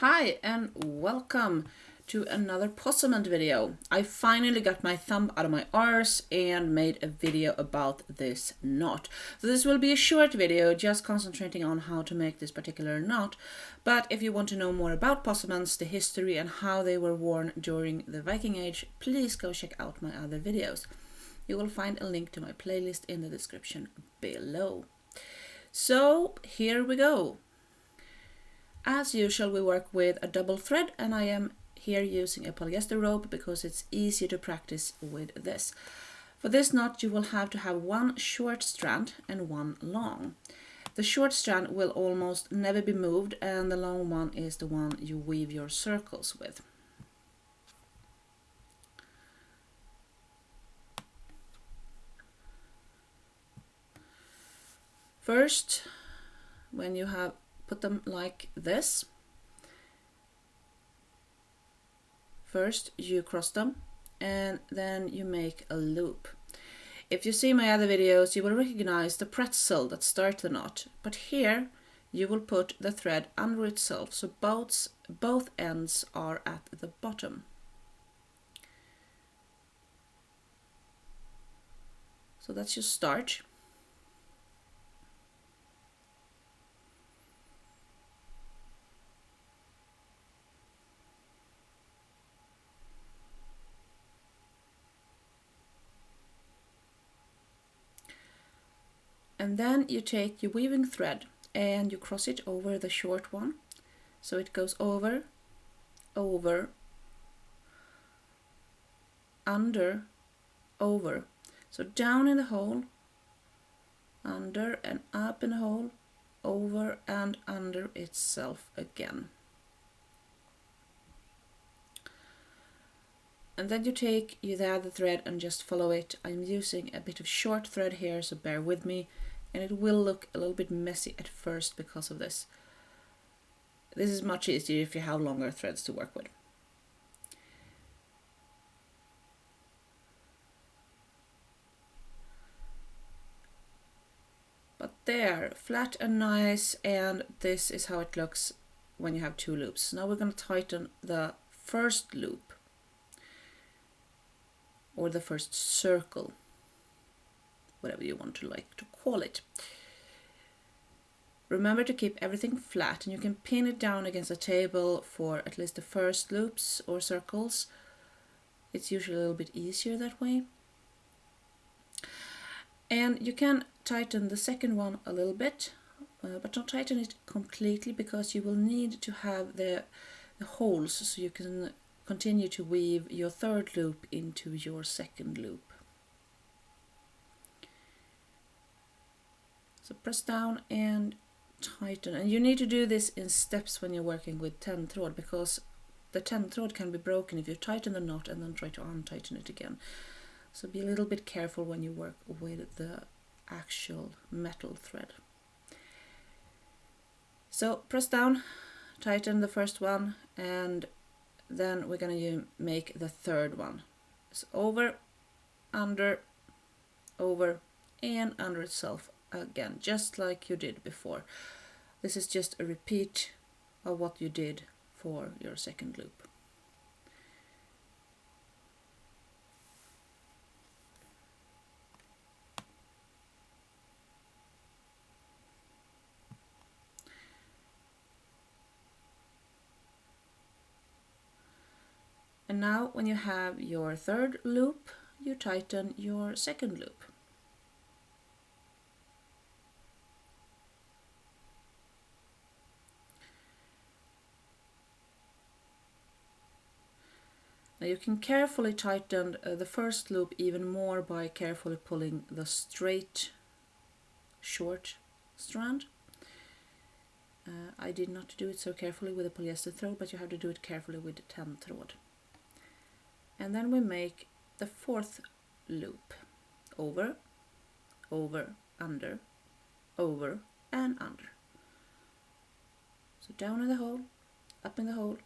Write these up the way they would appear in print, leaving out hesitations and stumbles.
Hi and welcome to another Posament video. I finally got my thumb out of my arse and made a video about this knot. So this will be a short video just concentrating on how to make this particular knot, but if you want to know more about posaments, the history and how they were worn during the Viking Age, please go check out my other videos. You will find a link to my playlist in the description below. So here we go. As usual, we work with a double thread, and I am here using a polyester rope because it's easier to practice with this. For this knot, you will have to have one short strand and one long. The short strand will almost never be moved, and the long one is the one you weave your circles with. First, when you have put them like this, first you cross them and then you make a loop. If you see my other videos, you will recognize the pretzel that starts the knot, but here you will put the thread under itself, so both ends are at the bottom. So that's your start. And then you take your weaving thread and you cross it over the short one. So it goes over, over, under, over. So down in the hole, under and up in the hole, over and under itself again. And then you take the other thread and just follow it. I'm using a bit of short thread here, so bear with me. And it will look a little bit messy at first because of this. This is much easier if you have longer threads to work with. But there, flat and nice, and this is how it looks when you have two loops. Now we're going to tighten the first loop, or the first circle, whatever you want to like to call it. Remember to keep everything flat, and you can pin it down against a table for at least the first loops or circles. It's usually a little bit easier that way. And you can tighten the second one a little bit, but don't tighten it completely because you will need to have the holes so you can continue to weave your third loop into your second loop. So press down and tighten, and you need to do this in steps when you're working with 10th rod, because the 10th rod can be broken if you tighten the knot and then try to untighten it again. So be a little bit careful when you work with the actual metal thread. So press down, tighten the first one, and then we're going to make the third one. So over, under, over, and under itself again, just like you did before. This is just a repeat of what you did for your second loop. And now when you have your third loop, you tighten your second loop. Now you can carefully tighten the first loop even more by carefully pulling the straight short strand. I did not do it so carefully with a polyester thread, but you have to do it carefully with the 10th rod. And then we make the fourth loop. Over, over, under, over and under. So down in the hole, up in the hole,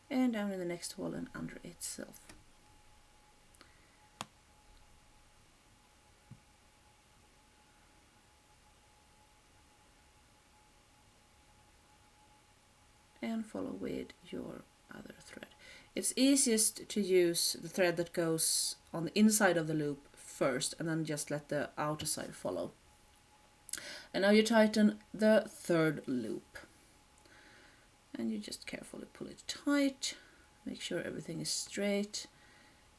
and down in the next hole and under itself. And and follow with your other thread. It's easiest to use the thread that goes on the inside of the loop first and then just let the outer side follow. And now you tighten the third loop. And you just carefully pull it tight. Make sure everything is straight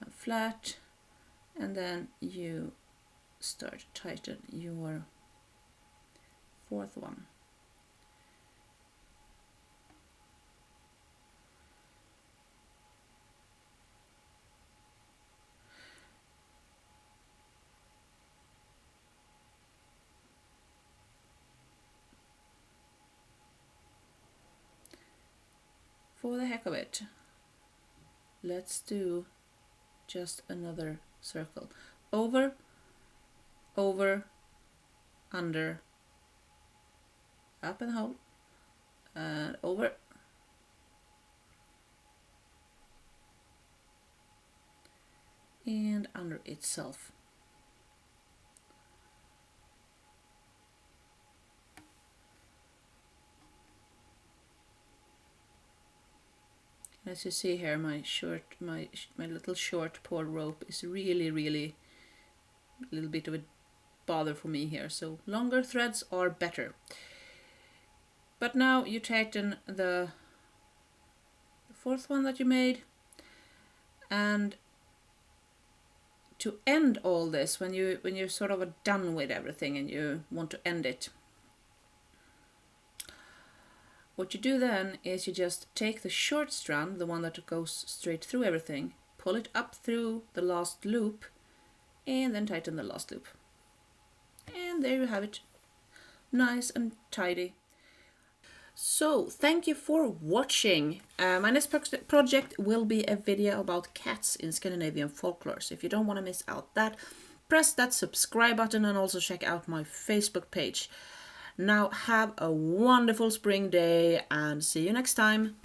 and flat. And then you start to tighten your fourth one. For the heck of it, let's do just another circle. Over, over, under, up and hold, and over, and under itself. As you see here, my little short pole rope is really a little bit of a bother for me here, so longer threads are better. But now you tighten the fourth one that you made, and to end all this, when you're sort of done with everything and you want to end it, what you do then is you just take the short strand, the one that goes straight through everything, pull it up through the last loop, and then tighten the last loop. And there you have it. Nice and tidy. So, thank you for watching. My next project will be a video about cats in Scandinavian folklore. So if you don't want to miss out that, press that subscribe button and also check out my Facebook page. Now have a wonderful spring day and see you next time.